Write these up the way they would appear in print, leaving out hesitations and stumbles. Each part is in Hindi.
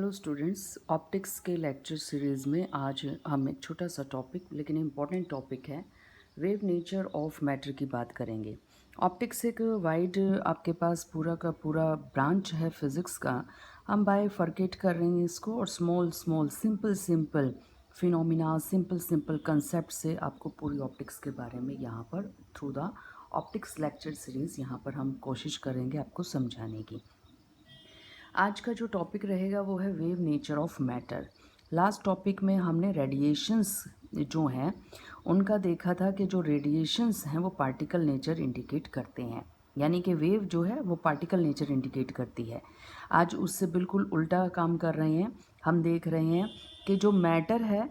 हेलो स्टूडेंट्स, ऑप्टिक्स के लेक्चर सीरीज़ में आज हम एक छोटा सा टॉपिक लेकिन इम्पॉर्टेंट टॉपिक है वेव नेचर ऑफ मैटर की बात करेंगे। ऑप्टिक्स एक वाइड आपके पास पूरा का पूरा ब्रांच है फिज़िक्स का। हम बाइफरकेट कर रहे हैं इसको और small small simple simple phenomena simple simple concept से आपको पूरी ऑप्टिक्स के बारे में यहाँ पर through the optics lecture series यहाँ पर हम कोशिश करेंगे आपको समझाने की। आज का जो टॉपिक रहेगा वो है wave nature of matter. Last topic में हमने रेडिएशंस जो हैं उनका देखा था कि जो रेडिएशंस हैं वो पार्टिकल नेचर इंडिकेट करते हैं, यानी कि वेव जो है वो पार्टिकल नेचर इंडिकेट करती है। आज उससे बिल्कुल उल्टा काम कर रहे हैं। हम देख रहे हैं कि जो मैटर है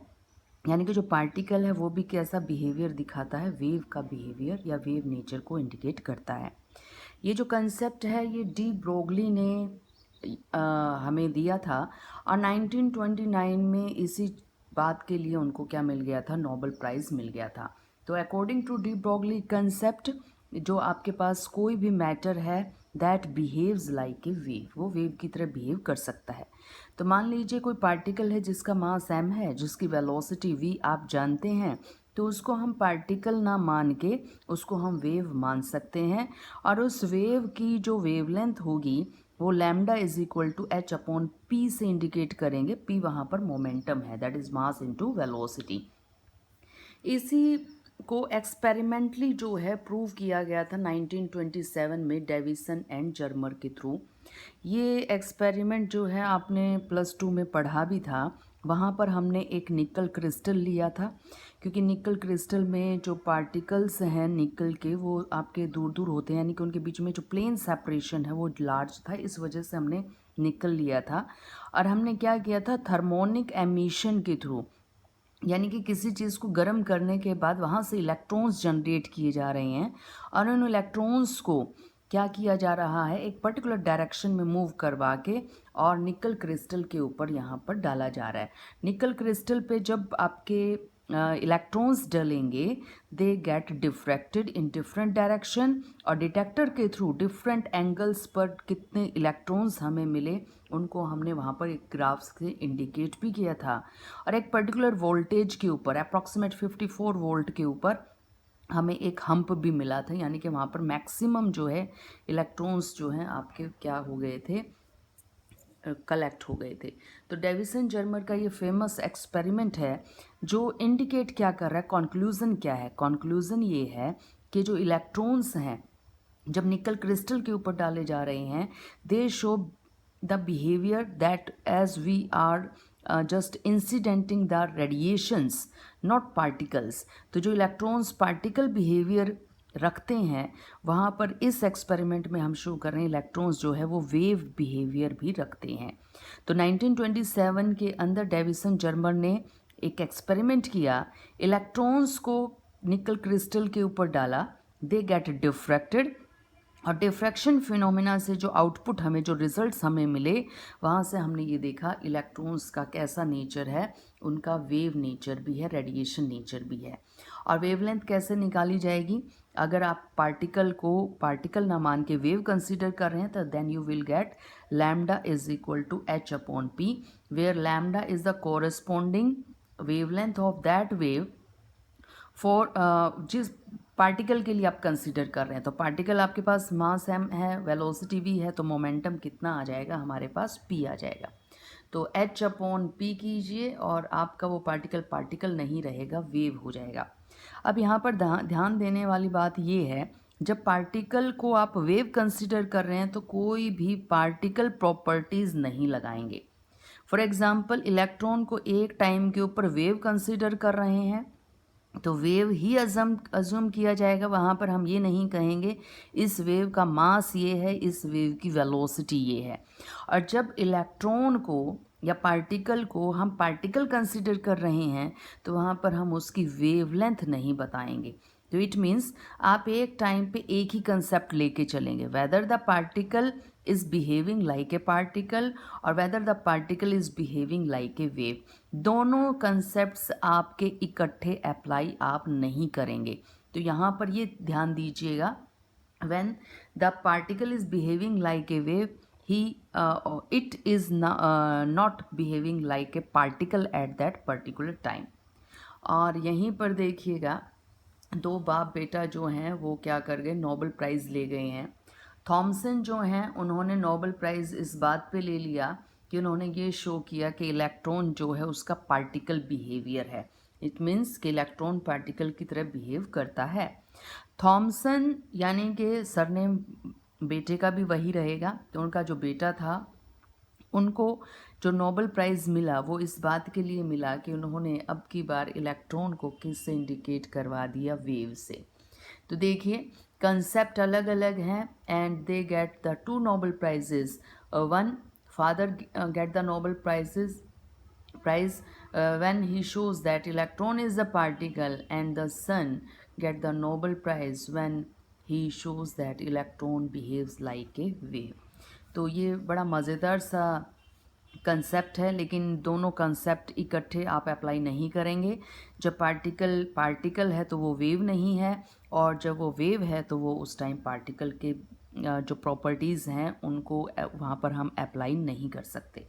यानी कि जो पार्टिकल है वो भी कैसा बिहेवियर दिखाता है, वेव का बिहेवियर या वेव नेचर को इंडिकेट करता है। ये जो कंसेप्ट है ये डी ब्रोगली ने हमें दिया था और 1929 में इसी बात के लिए उनको क्या मिल गया था, नोबेल प्राइज़ मिल गया था। तो according to de Broglie concept, जो आपके पास कोई भी मैटर है that behaves like a wave, वो वेव की तरह बिहेव कर सकता है। तो मान लीजिए कोई पार्टिकल है जिसका मास m है, जिसकी वेलोसिटी v आप जानते हैं, तो उसको हम पार्टिकल ना मान के उसको हम वेव मान सकते हैं। और उस वेव की जो वेवलेंथ होगी वो lambda is equal to H upon P से इंडिकेट करेंगे। पी वहाँ पर मोमेंटम है, that is mass into velocity. इसी को एक्सपेरिमेंटली जो है प्रूव किया गया था 1927 में डेविसन एंड जर्मर के थ्रू। ये एक्सपेरिमेंट जो है आपने +2 में पढ़ा भी था। वहाँ पर हमने एक निकल क्रिस्टल लिया था, क्योंकि निकल क्रिस्टल में जो पार्टिकल्स हैं निकल के वो आपके दूर दूर होते हैं, यानी कि उनके बीच में जो प्लेन सेपरेशन है वो लार्ज था, इस वजह से हमने निकल लिया था। और हमने क्या किया था, थर्मोनिक एमिशन के थ्रू, यानी कि किसी चीज़ को गर्म करने के बाद वहाँ से इलेक्ट्रॉन्स जनरेट किए जा रहे हैं और उन इलेक्ट्रॉन्स को क्या किया जा रहा है, एक पर्टिकुलर डायरेक्शन में मूव करवा के और निकल क्रिस्टल के ऊपर यहाँ पर डाला जा रहा है। निकल क्रिस्टल पे जब आपके electrons डलेंगे they get diffracted in different direction, और डिटेक्टर के थ्रू डिफरेंट एंगल्स पर कितने इलेक्ट्रॉन्स हमें मिले उनको हमने वहाँ पर एक ग्राफ से इंडिकेट भी किया था। और एक पर्टिकुलर वोल्टेज के ऊपर अप्रॉक्सीमेट 54 वोल्ट के ऊपर हमें एक हम्प भी मिला था, यानी कि वहाँ पर मैक्सिमम जो है इलेक्ट्रॉन्स जो हैं आपके क्या हो गए थे, कलेक्ट हो गए थे। तो डेविसन जर्मर का ये फेमस एक्सपेरिमेंट है जो इंडिकेट क्या कर रहा है, कॉन्क्लूज़न क्या है, कॉन्क्लूज़न ये है कि जो इलेक्ट्रॉन्स हैं जब निकल क्रिस्टल के ऊपर डाले जा रहे हैं दे show the behaviour that as we are just इंसिडेंटिंग the radiations not particles. तो जो इलेक्ट्रॉन्स पार्टिकल बिहेवियर रखते हैं वहाँ पर इस एक्सपेरिमेंट में हम शो कर रहे हैं इलेक्ट्रॉन्स जो है वो वेव बिहेवियर भी रखते हैं। तो 1927 के अंदर डेविसन जर्मर ने एक एक्सपेरिमेंट किया, इलेक्ट्रॉन्स को निकल क्रिस्टल के ऊपर डाला, दे गेट डिफ्रैक्टेड, और डिफ्रैक्शन फिनोमिना से जो आउटपुट हमें, जो रिजल्ट्स हमें मिले, वहाँ से हमने ये देखा इलेक्ट्रॉन्स का कैसा नेचर है, उनका वेव नेचर भी है, रेडिएशन नेचर भी है। और वेवलेंथ कैसे निकाली जाएगी, अगर आप पार्टिकल को पार्टिकल ना मान के वेव कंसीडर कर रहे हैं तो then you will get lambda is equal to H upon P, where lambda is the corresponding wavelength of that wave for जिस पार्टिकल के लिए आप कंसीडर कर रहे हैं। तो पार्टिकल आपके पास मास m है, वेलोसिटी v है, तो मोमेंटम कितना आ जाएगा हमारे पास, p आ जाएगा। तो h अपॉन p कीजिए और आपका वो पार्टिकल नहीं रहेगा, वेव हो जाएगा। अब यहाँ पर ध्यान देने वाली बात ये है, जब पार्टिकल को आप वेव कंसीडर कर रहे हैं तो कोई भी पार्टिकल प्रॉपर्टीज़ नहीं लगाएंगे। फॉर एग्जाम्पल इलेक्ट्रॉन को एक टाइम के ऊपर वेव कंसीडर कर रहे हैं तो वेव ही अज्यूम किया जाएगा, वहाँ पर हम ये नहीं कहेंगे इस वेव का मास ये है, इस वेव की वेलोसिटी ये है। और जब इलेक्ट्रॉन को या पार्टिकल को हम पार्टिकल कंसीडर कर रहे हैं तो वहाँ पर हम उसकी वेवलेंथ नहीं बताएंगे। तो इट मीन्स आप एक टाइम पे एक ही कंसेप्ट लेके चलेंगे, whether the particle is behaving like a particle और whether the particle is behaving like a wave. दोनों कंसेप्ट्स आपके इकट्ठे अप्लाई आप नहीं करेंगे। तो यहाँ पर ये ध्यान दीजिएगा, when the particle is behaving like a wave he it is not behaving like a particle at that particular time. और यहीं पर देखिएगा, दो बाप बेटा जो हैं वो क्या कर गए, नोबेल प्राइज़ ले गए हैं। थॉमसन जो हैं उन्होंने नोबेल प्राइज़ इस बात पे ले लिया कि उन्होंने ये शो किया कि इलेक्ट्रॉन जो है उसका पार्टिकल बिहेवियर है। इट मीन्स कि इलेक्ट्रॉन पार्टिकल की तरह बिहेव करता है। थॉमसन यानी कि सरनेम बेटे का भी वही रहेगा, तो उनका जो बेटा था उनको जो नोबेल प्राइज़ मिला वो इस बात के लिए मिला कि उन्होंने अब की बार इलेक्ट्रॉन को किससे इंडिकेट करवा दिया, वेव से। तो देखिए कंसेप्ट अलग अलग हैं and they get the two Nobel prizes. One father get the Nobel prize when he shows that electron is a particle, and the son get the Nobel Prize when he shows that electron behaves like a wave। तो ये बड़ा मज़ेदार सा कंसेप्ट है, लेकिन दोनों कंसेप्ट इकट्ठे आप अप्लाई नहीं करेंगे। जब पार्टिकल पार्टिकल है तो वो वेव नहीं है, और जब वो वेव है तो वो उस टाइम पार्टिकल के जो प्रॉपर्टीज़ हैं उनको वहाँ पर हम अप्लाई नहीं कर सकते।